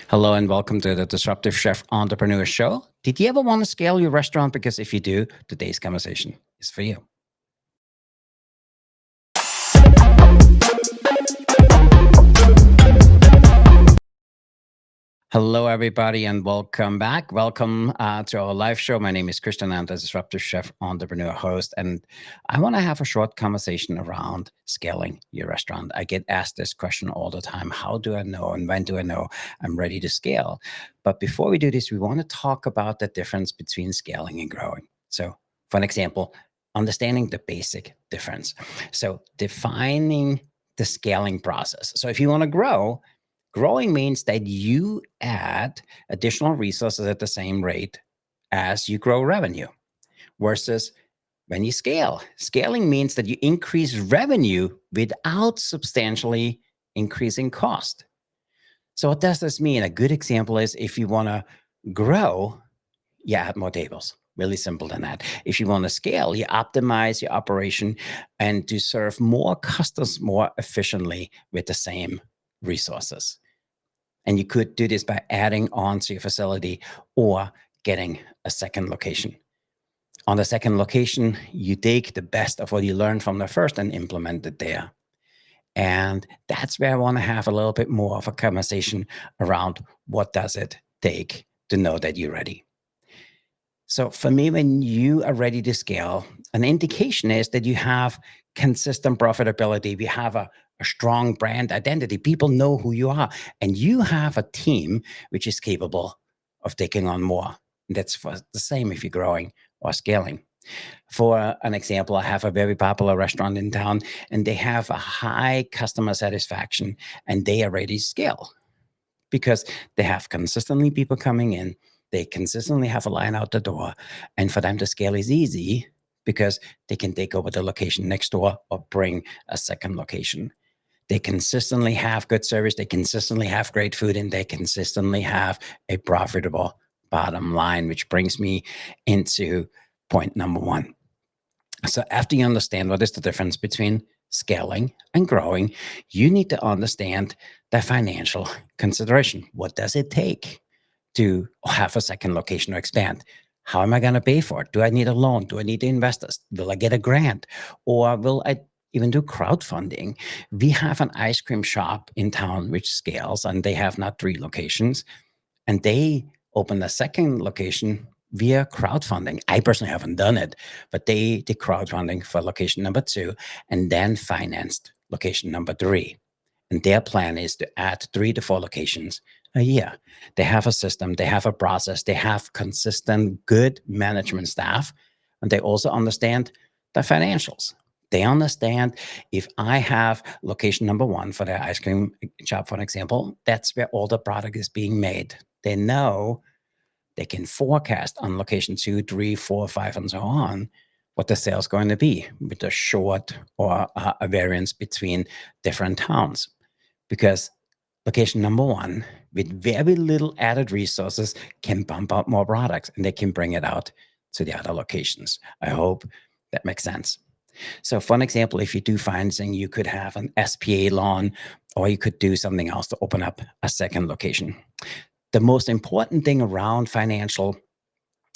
Hello and welcome to the Disruptive Chef Entrepreneur Show. Did you ever want to scale your restaurant? Because if you do, today's conversation is for you. Hello, everybody, and welcome back. Welcome to our live show. My name is Christian. I'm the Disruptive Chef Entrepreneur host, and I want to have a short conversation around scaling your restaurant. I get asked this question all the time. How do I know and when do I know I'm ready to scale? But before we do this, we want to talk about the difference between scaling and growing. So, for an example, understanding the basic difference. So, defining the scaling process. So, if you want to grow, growing means that you add additional resources at the same rate as you grow revenue. Versus when you scale, scaling means that you increase revenue without substantially increasing cost. So, what does this mean? A good example is if you want to grow, you add more tables. Really simple than that. If you want to scale, you optimize your operation and to serve more customers more efficiently with the same resources. And you could do this by adding on to your facility or getting a second location. On the second location, you take the best of what you learned from the first and implement it there. And that's where I want to have a little bit more of a conversation around what does it take to know that you're ready. So for me, when you are ready to scale, an indication is that you have consistent profitability. We have a strong brand identity. People know who you are, and you have a team which is capable of taking on more. That's for the same if you're growing or scaling. For an example, I have a very popular restaurant in town, and they have a high customer satisfaction, and they are ready to scale because they have consistently people coming in. They consistently have a line out the door. And for them to scale is easy because they can take over the location next door or bring a second location. They consistently have good service. They consistently have great food, and they consistently have a profitable bottom line, which brings me into point number one. So after you understand what is the difference between scaling and growing, you need to understand the financial consideration. What does it take to have a second location or expand? How am I going to pay for it? Do I need a loan? Do I need investors? Will I get a grant? Or will I even do crowdfunding? We have an ice cream shop in town which scales, and they have not 3 locations, and they opened a second location via crowdfunding. I personally haven't done it, but they did crowdfunding for location number 2 and then financed location number 3. And their plan is to add 3 to 4 locations a year. They have a system, they have a process, they have consistent, good management staff, and they also understand the financials. They understand if I have location number 1 for their ice cream shop, for an example, that's where all the product is being made. They know they can forecast on location 2, 3, 4, 5, and so on what the sales is going to be with a short or a variance between different towns. Because location number 1, with very little added resources, can bump out more products and they can bring it out to the other locations. I hope that makes sense. So for an example, if you do financing, you could have an SPA loan, or you could do something else to open up a second location. The most important thing around financial,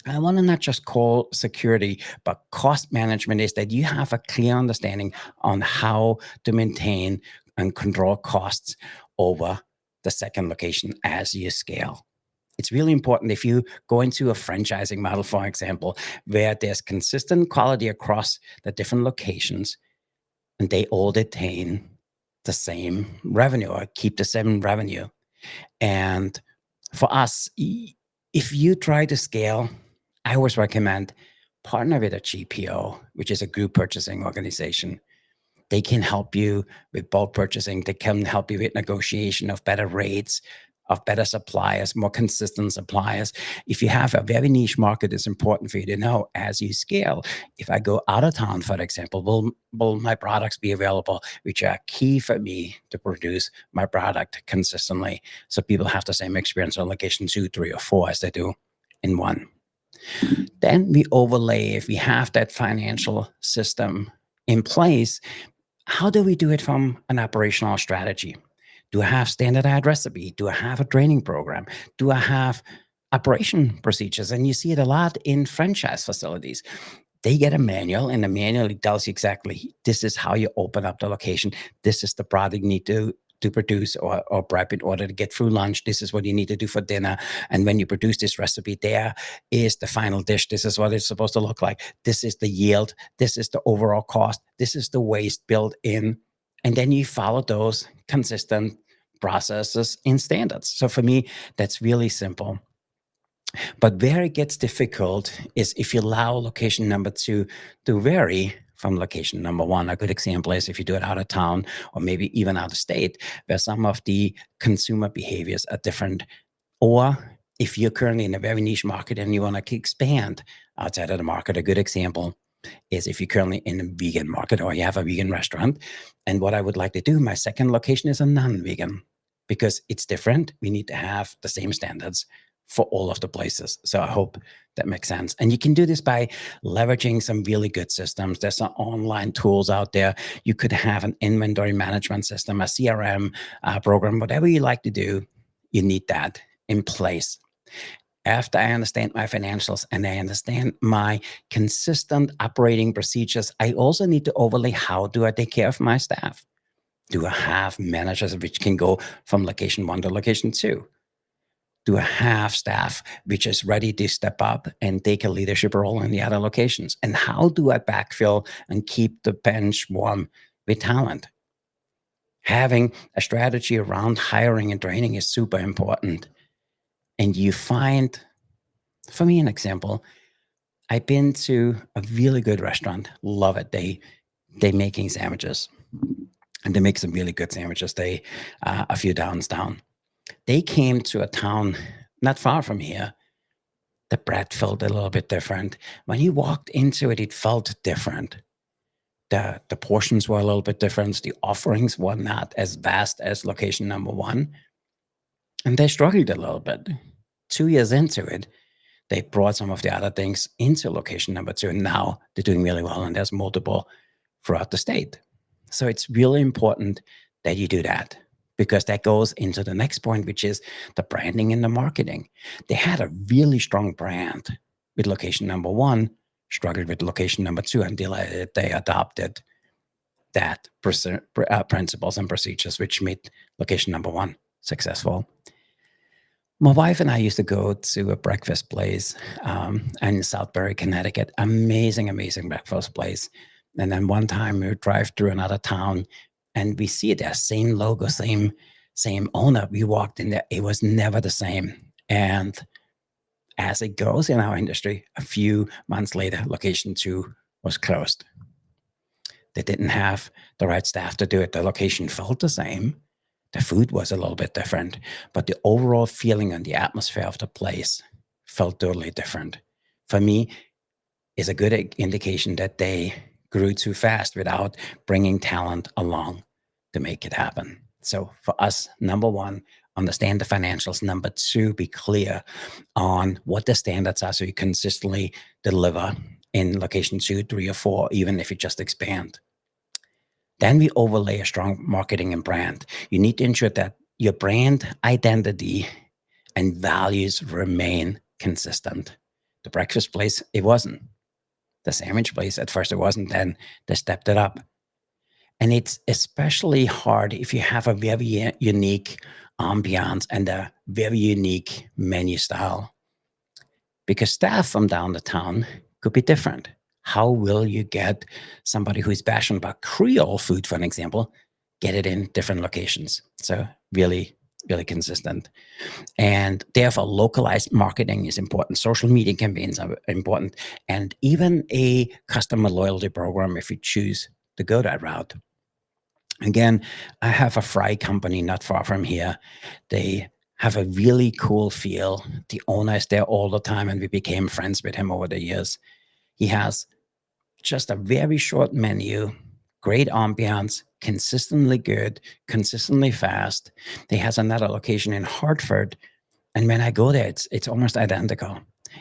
I want to not just call security, but cost management, is that you have a clear understanding on how to maintain and control costs over the second location as you scale. It's really important if you go into a franchising model, for example, where there's consistent quality across the different locations and they all attain the same revenue or keep the same revenue. And for us, if you try to scale, I always recommend partner with a GPO, which is a group purchasing organization. They can help you with bulk purchasing. They can help you with negotiation of better rates, of better suppliers, more consistent suppliers. If you have a very niche market, it's important for you to know as you scale. If I go out of town, for example, will my products be available, which are key for me to produce my product consistently, so people have the same experience on location 2, 3, or 4 as they do in 1. Then we overlay, if we have that financial system in place, how do we do it from an operational strategy? Do I have standardized recipe? Do I have a training program? Do I have operation procedures? And you see it a lot in franchise facilities. They get a manual, and the manual tells you exactly this is how you open up the location. This is the product you need to produce or prep in order to get through lunch. This is what you need to do for dinner. And when you produce this recipe, there is the final dish. This is what it's supposed to look like. This is the yield. This is the overall cost. This is the waste built in. And then you follow those consistent processes in standards. So for me, that's really simple. But where it gets difficult is if you allow location number two to vary from location number one. A good example is if you do it out of town or maybe even out of state, where some of the consumer behaviors are different. Or if you're currently in a very niche market and you want to expand outside of the market, a good example is if you're currently in a vegan market or you have a vegan restaurant. And what I would like to do, my second location is a non-vegan because it's different. We need to have the same standards for all of the places. So I hope that makes sense. And you can do this by leveraging some really good systems. There's some online tools out there. You could have an inventory management system, a CRM program, whatever you like to do, you need that in place. After I understand my financials and I understand my consistent operating procedures, I also need to overlay how do I take care of my staff? Do I have managers which can go from location one to location two? Do I have staff which is ready to step up and take a leadership role in the other locations? And how do I backfill and keep the bench warm with talent? Having a strategy around hiring and training is super important. And you find, for me, an example, I've been to a really good restaurant, love it. They making sandwiches, and they make some really good sandwiches. They a few downs down. They came to a town not far from here. The bread felt a little bit different. When you walked into it, it felt different. The portions were a little bit different. The offerings were not as vast as location number one, and they struggled a little bit. 2 years into it, they brought some of the other things into location number two, and now they're doing really well, and there's multiple throughout the state. So it's really important that you do that because that goes into the next point, which is the branding and the marketing. They had a really strong brand with location number one, struggled with location number two until they adopted that principles and procedures, which made location number one successful. My wife and I used to go to a breakfast place in Southbury, Connecticut. Amazing, amazing breakfast place. And then one time we would drive through another town and we see that same logo, same owner. We walked in there. It was never the same. And as it goes in our industry, a few months later, location two was closed. They didn't have the right staff to do it. The location felt the same. The food was a little bit different, but the overall feeling and the atmosphere of the place felt totally different. For me, is a good indication that they grew too fast without bringing talent along to make it happen. So for us, number one, understand the financials. Number two, be clear on what the standards are so you consistently deliver in location two, three, or four, even if you just expand. Then we overlay a strong marketing and brand. You need to ensure that your brand identity and values remain consistent. The breakfast place, it wasn't. The sandwich place, at first it wasn't. Then they stepped it up. And it's especially hard if you have a very unique ambiance and a very unique menu style. Because staff from down the town could be different. How will you get somebody who's passionate about Creole food, for an example, get it in different locations? So really, really consistent. And therefore, localized marketing is important. Social media campaigns are important. And even a customer loyalty program if you choose to go that route. Again, I have a fry company not far from here. They have a really cool feel. The owner is there all the time, and we became friends with him over the years. He has just a very short menu, great ambiance, consistently good, consistently fast. He has another location in Hartford, and when I go there, it's almost identical.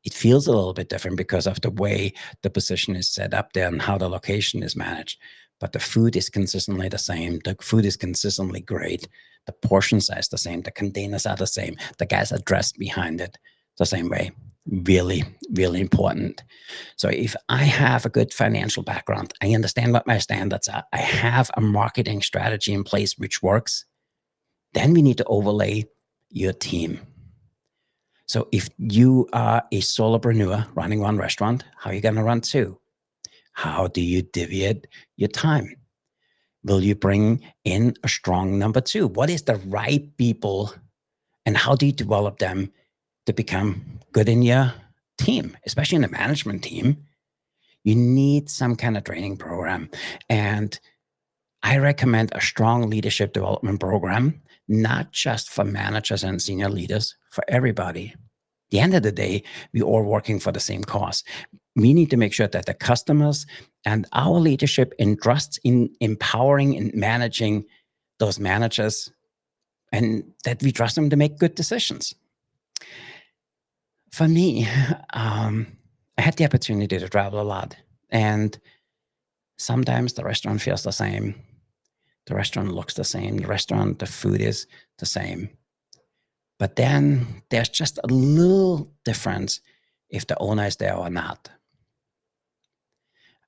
It feels a little bit different because of the way the position is set up there and how the location is managed. But the food is consistently the same. The food is consistently great. The portion size the same. The containers are the same. The guys are dressed behind it the same way. Really, really important. So if I have a good financial background, I understand what my standards are, I have a marketing strategy in place which works, then we need to overlay your team. So if you are a solopreneur running one restaurant, how are you going to run two? How do you divvy your time? Will you bring in a strong number two? What is the right people and how do you develop them to become good in your team, especially in the management team? You need some kind of training program. And I recommend a strong leadership development program, not just for managers and senior leaders, for everybody. At the end of the day, we're all working for the same cause. We need to make sure that the customers and our leadership entrusts in empowering and managing those managers and that we trust them to make good decisions. For me, I had the opportunity to travel a lot. And sometimes the restaurant feels the same. The restaurant looks the same. The food is the same. But then there's just a little difference if the owner is there or not.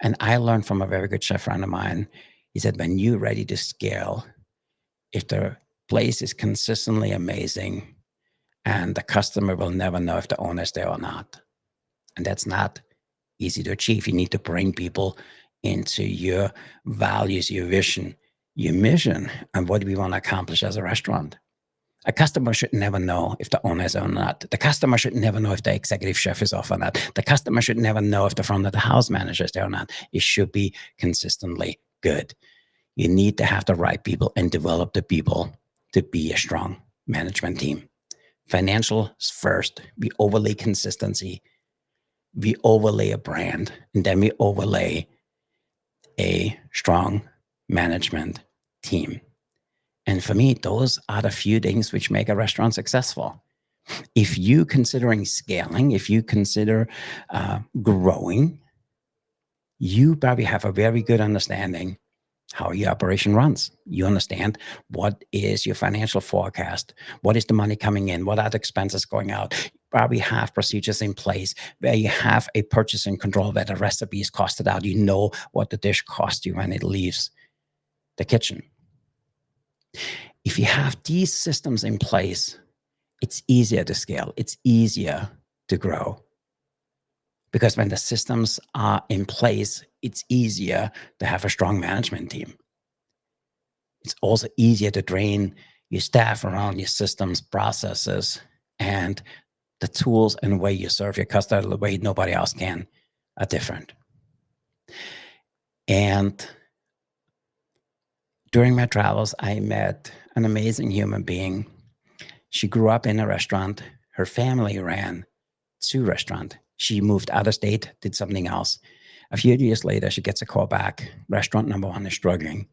And I learned from a very good chef friend of mine. He said, when you're ready to scale, if the place is consistently amazing and the customer will never know if the owner is there or not. And that's not easy to achieve. You need to bring people into your values, your vision, your mission, and what we want to accomplish as a restaurant. A customer should never know if the owner is or not. The customer should never know if the executive chef is off or not. The customer should never know if the front of the house manager is there or not. It should be consistently good. You need to have the right people and develop the people to be a strong management team. Financial first. We overlay consistency. We overlay a brand, and then we overlay a strong management team. And for me, those are the few things which make a restaurant successful. If you considering scaling, if you consider growing, you probably have a very good understanding how your operation runs. You understand what is your financial forecast, what is the money coming in, what are the expenses going out. You probably have procedures in place where you have a purchasing control, where the recipe is costed out. You know what the dish costs you when it leaves the kitchen. If you have these systems in place, it's easier to scale. It's easier to grow. Because when the systems are in place, it's easier to have a strong management team. It's also easier to train your staff around your systems, processes, and the tools and the way you serve your customer the way nobody else can are different. And during my travels, I met an amazing human being. She grew up in a restaurant. Her family ran two restaurants. She moved out of state, did something else. A few years later, she gets a call back. Restaurant number one is struggling.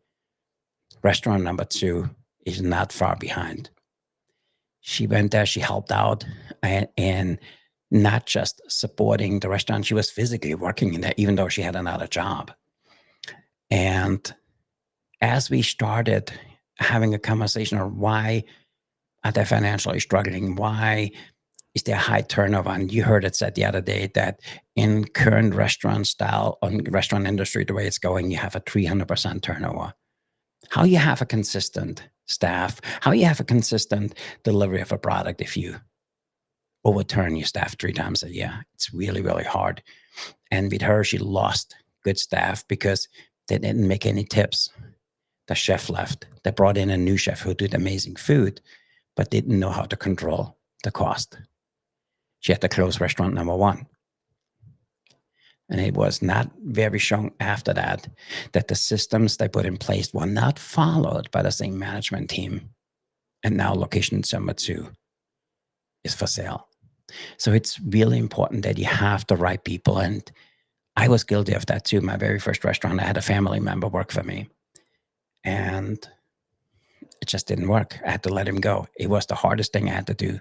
Restaurant number two is not far behind. She went there, she helped out, and not just supporting the restaurant, she was physically working in there, even though she had another job. And as we started having a conversation on why are they financially struggling, why is there high turnover? And you heard it said the other day that in current restaurant style, on restaurant industry, the way it's going, you have a 300% turnover. How you have a consistent staff, how you have a consistent delivery of a product if you overturn your staff 3 times a year. It's really, really hard. And with her, she lost good staff because they didn't make any tips. The chef left. They brought in a new chef who did amazing food, but didn't know how to control the cost. She had to close restaurant number one. And it was not very strong after that the systems they put in place were not followed by the same management team. And now location number two is for sale. So it's really important that you have the right people. And I was guilty of that too. My very first restaurant, I had a family member work for me. And it just didn't work. I had to let him go. It was the hardest thing I had to do,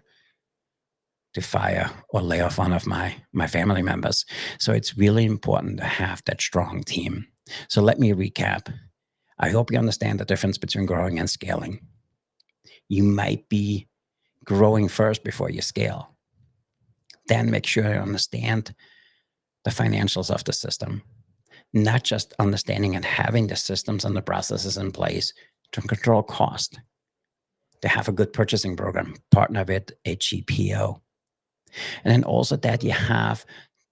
to fire or lay off one of my family members. So it's really important to have that strong team. So let me recap. I hope you understand the difference between growing and scaling. You might be growing first before you scale. Then make sure you understand the financials of the system, not just understanding and having the systems and the processes in place to control cost, to have a good purchasing program, partner with a GPO. And then also that you have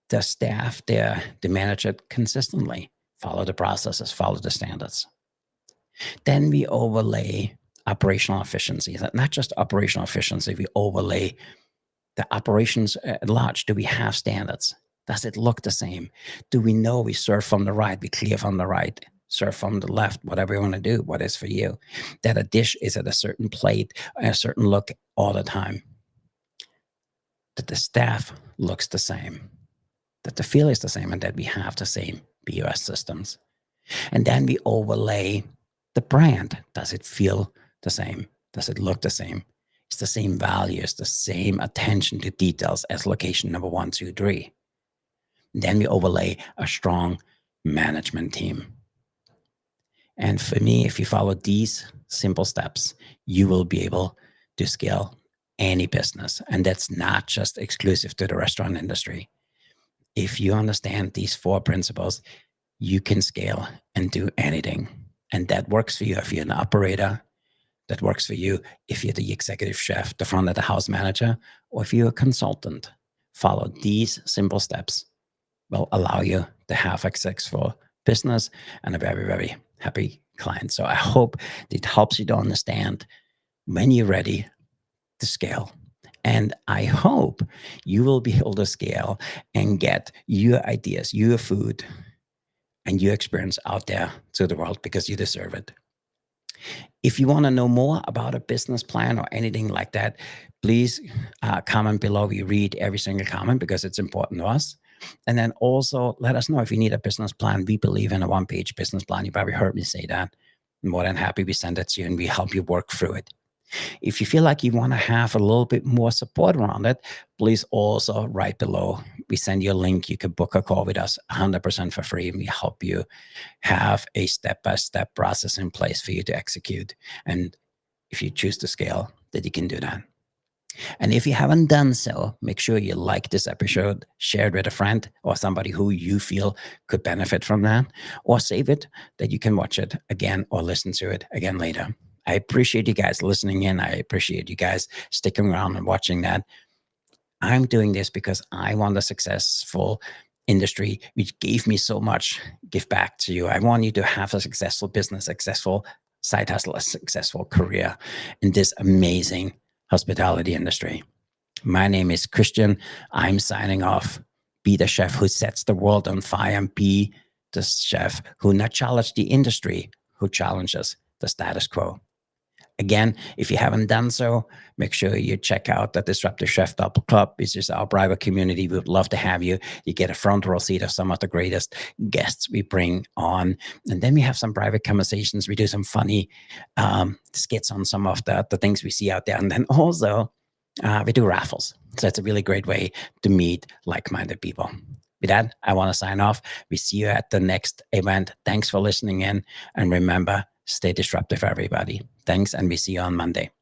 the staff there to manage it consistently, follow the processes, follow the standards. Then we overlay operational efficiency, not just operational efficiency, we overlay the operations at large. Do we have standards? Does it look the same? Do we know we serve from the right, we clear from the right, serve from the left, whatever you want to do, what is for you? That a dish is at a certain plate, a certain look all the time. That the staff looks the same, that the feel is the same, and that we have the same POS systems. And then we overlay the brand. Does it feel the same? Does it look the same? It's the same values, the same attention to details as location number 1, 2, 3. Then we overlay a strong management team. And for me, if you follow these simple steps, you will be able to scale any business. And that's not just exclusive to the restaurant industry. If you understand these 4 principles, you can scale and do anything. And that works for you if you're an operator. That works for you if you're the executive chef, the front of the house manager, or if you're a consultant. Follow these simple steps will allow you to have a successful business and a very, very happy client. So I hope it helps you to understand when you're ready to scale. And I hope you will be able to scale and get your ideas, your food, and your experience out there to the world because you deserve it. If you want to know more about a business plan or anything like that, please comment below. We read every single comment because it's important to us. And then also let us know if you need a business plan. We believe in a one-page business plan. You probably heard me say that. I'm more than happy we send it to you and we help you work through it. If you feel like you want to have a little bit more support around it, please also write below. We send you a link. You can book a call with us 100% for free. And we help you have a step-by-step process in place for you to execute. And if you choose to scale, that you can do that. And if you haven't done so, make sure you like this episode, share it with a friend or somebody who you feel could benefit from that, or save it that you can watch it again or listen to it again later. I appreciate you guys listening in. I appreciate you guys sticking around and watching that. I'm doing this because I want a successful industry which gave me so much give back to you. I want you to have a successful business, successful side hustle, a successful career in this amazing hospitality industry. My name is Christian. I'm signing off. Be the chef who sets the world on fire, and be the chef who not challenge the industry, who challenges the status quo. Again, if you haven't done so, make sure you check out the Disruptive Chef Club. It's just our private community. We would love to have you. You get a front row seat of some of the greatest guests we bring on. And then we have some private conversations. We do some funny skits on some of the things we see out there. And then also we do raffles. So it's a really great way to meet like-minded people. With that, I want to sign off. We see you at the next event. Thanks for listening in. And remember, stay disruptive, everybody. Thanks, and we see you on Monday.